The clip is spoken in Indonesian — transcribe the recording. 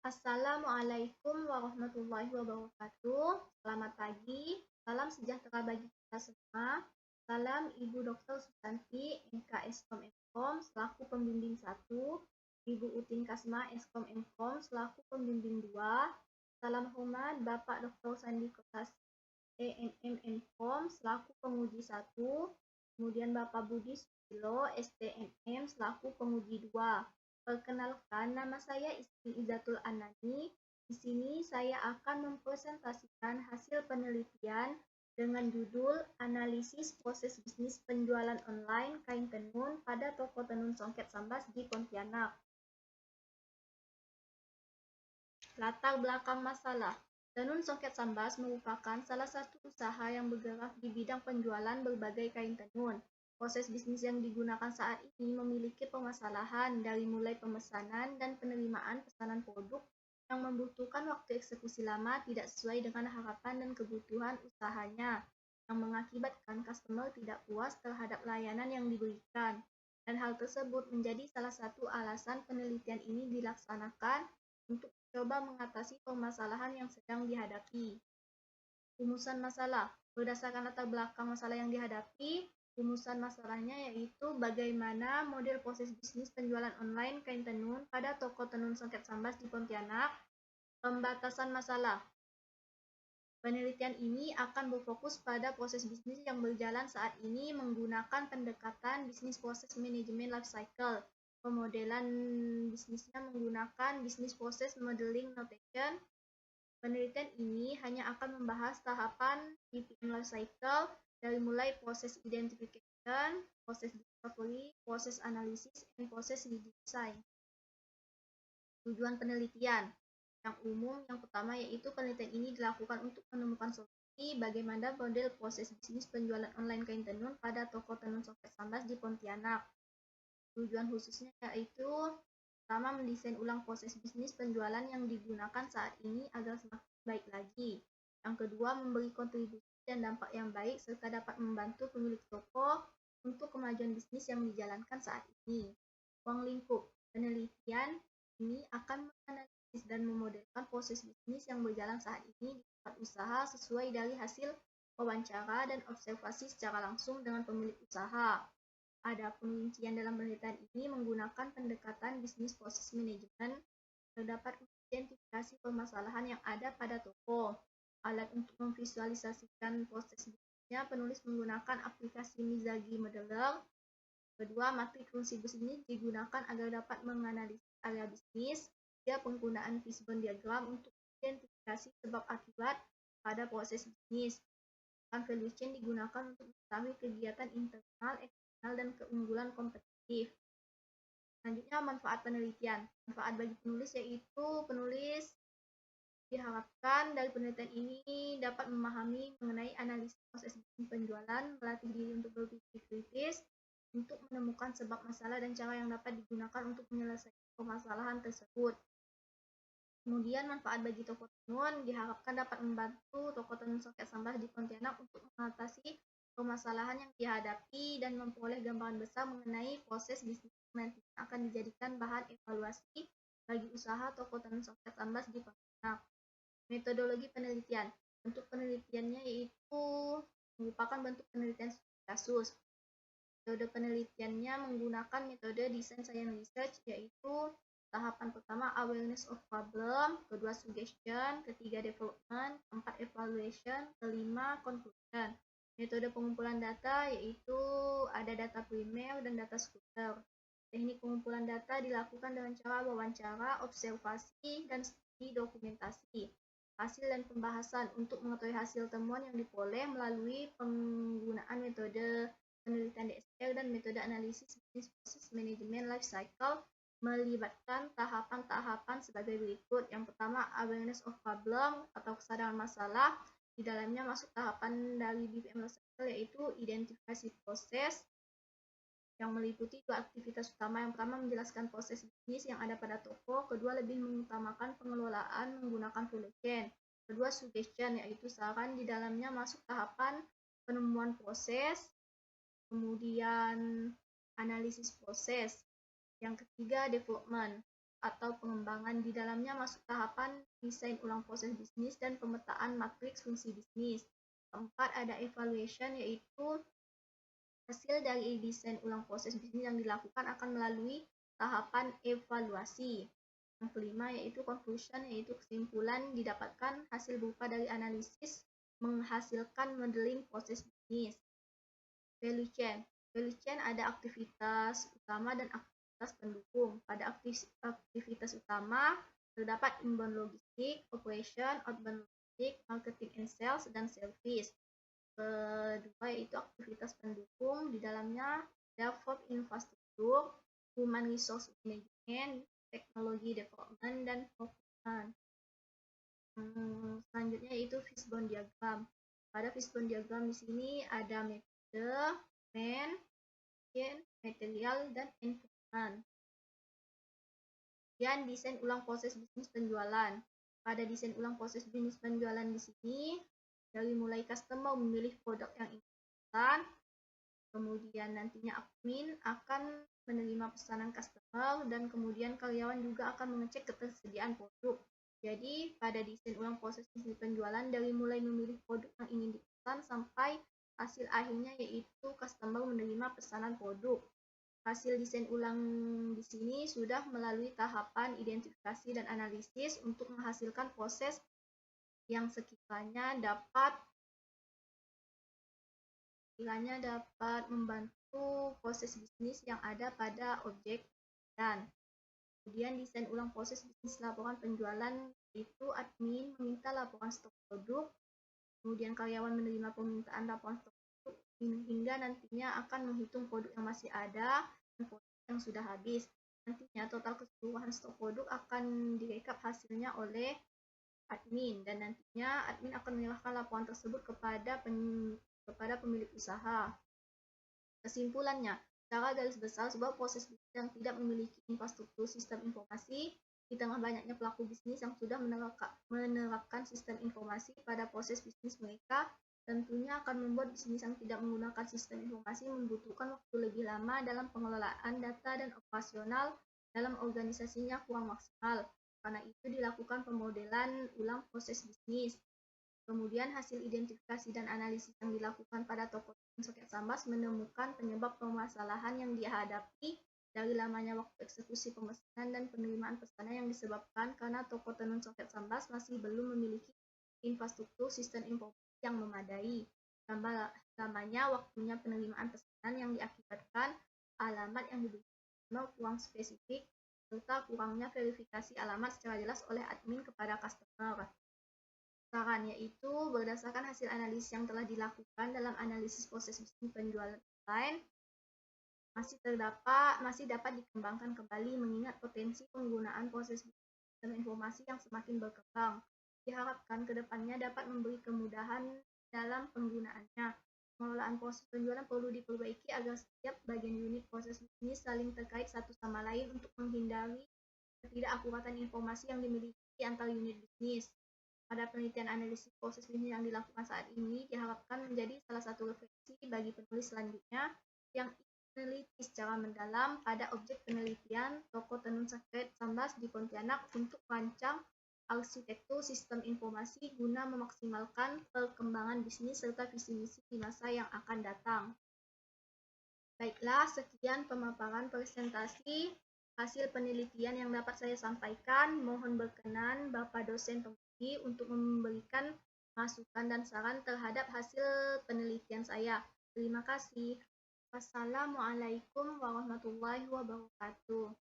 Assalamualaikum warahmatullahi wabarakatuh. Selamat pagi, salam sejahtera bagi kita semua. Salam Ibu Dr. Susanti, MKS Kom selaku pembimbing 1, Ibu Utin Kasma, Eskom Mkom selaku pembimbing 2. Salam hormat Bapak Dr. Sandi Kotas, EMM Mkom selaku penguji 1. Kemudian Bapak Budi Susilo, STMM selaku penguji 2. Perkenalkan, nama saya Isti Izatul Anani. Di sini saya akan mempresentasikan hasil penelitian dengan judul Analisis Proses Bisnis Penjualan Online Kain Tenun pada Toko Tenun Songket Sambas di Pontianak. Latar belakang masalah. Tenun Songket Sambas merupakan salah satu usaha yang bergerak di bidang penjualan berbagai kain tenun. Proses bisnis yang digunakan saat ini memiliki permasalahan dari mulai pemesanan dan penerimaan pesanan produk yang membutuhkan waktu eksekusi lama tidak sesuai dengan harapan dan kebutuhan usahanya, yang mengakibatkan customer tidak puas terhadap layanan yang diberikan. Dan hal tersebut menjadi salah satu alasan penelitian ini dilaksanakan untuk coba mengatasi permasalahan yang sedang dihadapi. Rumusan masalah. Berdasarkan latar belakang masalah yang dihadapi, rumusan masalahnya yaitu bagaimana model proses bisnis penjualan online kain tenun pada toko tenun Songket Sambas di Pontianak. Pembatasan masalah. Penelitian ini akan berfokus pada proses bisnis yang berjalan saat ini menggunakan pendekatan bisnis proses manajemen life cycle. Pemodelan bisnisnya menggunakan bisnis proses modeling notation. Penelitian ini hanya akan membahas tahapan BPM life cycle dari mulai proses identification, proses discovery, proses analisis, dan proses design. Tujuan penelitian yang umum yang pertama yaitu penelitian ini dilakukan untuk menemukan solusi bagaimana model proses bisnis penjualan online kain tenun pada toko tenun Songket Sambas di Pontianak. Tujuan khususnya yaitu pertama, mendesain ulang proses bisnis penjualan yang digunakan saat ini agar semakin baik lagi. Yang kedua, memberi kontribusi dan dampak yang baik serta dapat membantu pemilik toko untuk kemajuan bisnis yang dijalankan saat ini. Ruang lingkup penelitian ini akan menganalisis dan memodelkan proses bisnis yang berjalan saat ini di tempat usaha sesuai dari hasil wawancara dan observasi secara langsung dengan pemilik usaha. Ada perincian dalam penelitian ini menggunakan pendekatan bisnis proses manajemen terdapat identifikasi permasalahan yang ada pada toko. Alat untuk memvisualisasikan proses bisnisnya, penulis menggunakan aplikasi Mizagi Modeler. Kedua, matrik fungsi bisnis digunakan agar dapat menganalisis area bisnis. Tiga, penggunaan fishbone diagram untuk identifikasi sebab akibat pada proses bisnis. Value chain digunakan untuk mengetahui kegiatan internal, eksternal, dan keunggulan kompetitif. Selanjutnya, manfaat penelitian. Manfaat bagi penulis yaitu penulis diharapkan dari penelitian ini dapat memahami mengenai analisis proses bisnis penjualan, melatih diri untuk berpikir kritis, untuk menemukan sebab masalah dan cara yang dapat digunakan untuk menyelesaikan permasalahan tersebut. Kemudian manfaat bagi toko tenun diharapkan dapat membantu toko tenun Songket Sambas di Pontianak untuk mengatasi permasalahan yang dihadapi dan memperoleh gambaran besar mengenai proses bisnis yang nanti akan dijadikan bahan evaluasi bagi usaha toko tenun Songket Sambas di Pontianak. Metodologi penelitian. Bentuk penelitiannya yaitu merupakan bentuk penelitian kasus. Metode penelitiannya menggunakan metode design science research yaitu tahapan pertama awareness of problem, kedua suggestion, ketiga development, keempat evaluation, kelima conclusion. Metode pengumpulan data yaitu ada data primer dan data sekunder. Teknik pengumpulan data dilakukan dengan cara wawancara, observasi, dan studi dokumentasi. Hasil dan pembahasan untuk mengetahui hasil temuan yang diperoleh melalui penggunaan metode penelitian DSR dan metode analisis bisnis proses manajemen life cycle melibatkan tahapan-tahapan sebagai berikut. Yang pertama, awareness of problem atau kesadaran masalah. Di dalamnya masuk tahapan dari BPM life cycle yaitu identifikasi proses yang meliputi dua aktivitas utama. Yang pertama, menjelaskan proses bisnis yang ada pada toko. Kedua, lebih mengutamakan pengelolaan menggunakan value chain. Kedua, suggestion, yaitu saran. Di dalamnya masuk tahapan penemuan proses, kemudian analisis proses. Yang ketiga, development. atau pengembangan. Di dalamnya masuk tahapan desain ulang proses bisnis dan pemetaan matriks fungsi bisnis. Keempat, ada evaluation, yaitu hasil dari desain ulang proses bisnis yang dilakukan akan melalui tahapan evaluasi. Yang kelima yaitu conclusion, yaitu kesimpulan didapatkan hasil berupa dari analisis menghasilkan modeling proses bisnis. Value chain. Value chain ada aktivitas utama dan aktivitas pendukung. Pada aktivitas utama terdapat inbound logistik, operation, outbound logistik, marketing and sales, dan service. Kedua yaitu aktivitas pendukung, di dalamnya develop infrastruktur, human resource management, teknologi development, dan procurement. Selanjutnya yaitu fishbone diagram. Pada fishbone diagram di sini ada metode, man, material, dan environment. Kemudian desain ulang proses bisnis penjualan. Pada desain ulang proses bisnis penjualan di sini, dari mulai customer memilih produk yang ingin dipesan, kemudian nantinya admin akan menerima pesanan customer, dan kemudian karyawan juga akan mengecek ketersediaan produk. Jadi pada desain ulang proses bisnis penjualan dari mulai memilih produk yang ingin dipesan sampai hasil akhirnya yaitu customer menerima pesanan produk. Hasil desain ulang di sini sudah melalui tahapan identifikasi dan analisis untuk menghasilkan proses yang sekiranya dapat membantu proses bisnis yang ada pada objek. Dan kemudian desain ulang proses bisnis laporan penjualan, itu admin meminta laporan stok produk, kemudian karyawan menerima permintaan laporan stok produk, hingga nantinya akan menghitung produk yang masih ada dan produk yang sudah habis. Nantinya total keseluruhan stok produk akan direkap hasilnya oleh admin, dan nantinya admin akan menyerahkan laporan tersebut kepada pemilik usaha. Kesimpulannya, secara garis besar, sebuah proses bisnis yang tidak memiliki infrastruktur sistem informasi di tengah banyaknya pelaku bisnis yang sudah menerapkan sistem informasi pada proses bisnis mereka, tentunya akan membuat bisnis yang tidak menggunakan sistem informasi membutuhkan waktu lebih lama dalam pengelolaan data dan operasional dalam organisasinya kurang maksimal. Karena itu dilakukan pemodelan ulang proses bisnis. Kemudian hasil identifikasi dan analisis yang dilakukan pada toko tenun soket sambas menemukan penyebab permasalahan yang dihadapi dari lamanya waktu eksekusi pemesanan dan penerimaan pesanan yang disebabkan karena toko tenun soket sambas masih belum memiliki infrastruktur sistem informasi yang memadai. Tambah lamanya waktunya penerimaan pesanan yang diakibatkan alamat yang diberikan kurang spesifik serta kurangnya verifikasi alamat secara jelas oleh admin kepada customer. Saran yaitu berdasarkan hasil analisis yang telah dilakukan dalam analisis proses bisnis penjualan online, masih dapat dikembangkan kembali mengingat potensi penggunaan proses sistem informasi yang semakin berkembang. Diharapkan kedepannya dapat memberi kemudahan dalam penggunaannya. Pengelolaan proses penjualan perlu diperbaiki agar setiap bagian unit proses bisnis saling terkait satu sama lain untuk menghindari ketidakakuratan informasi yang dimiliki antar unit bisnis. Pada penelitian analisis proses bisnis yang dilakukan saat ini diharapkan menjadi salah satu referensi bagi penulis selanjutnya yang meneliti secara mendalam pada objek penelitian toko tenun soket sambas di Pontianak untuk merancang arsitektur sistem informasi guna memaksimalkan perkembangan bisnis serta visi misi di masa yang akan datang. Baiklah, sekian pemaparan presentasi hasil penelitian yang dapat saya sampaikan. Mohon berkenan Bapak dosen pembimbing untuk memberikan masukan dan saran terhadap hasil penelitian saya. Terima kasih. Wassalamualaikum warahmatullahi wabarakatuh.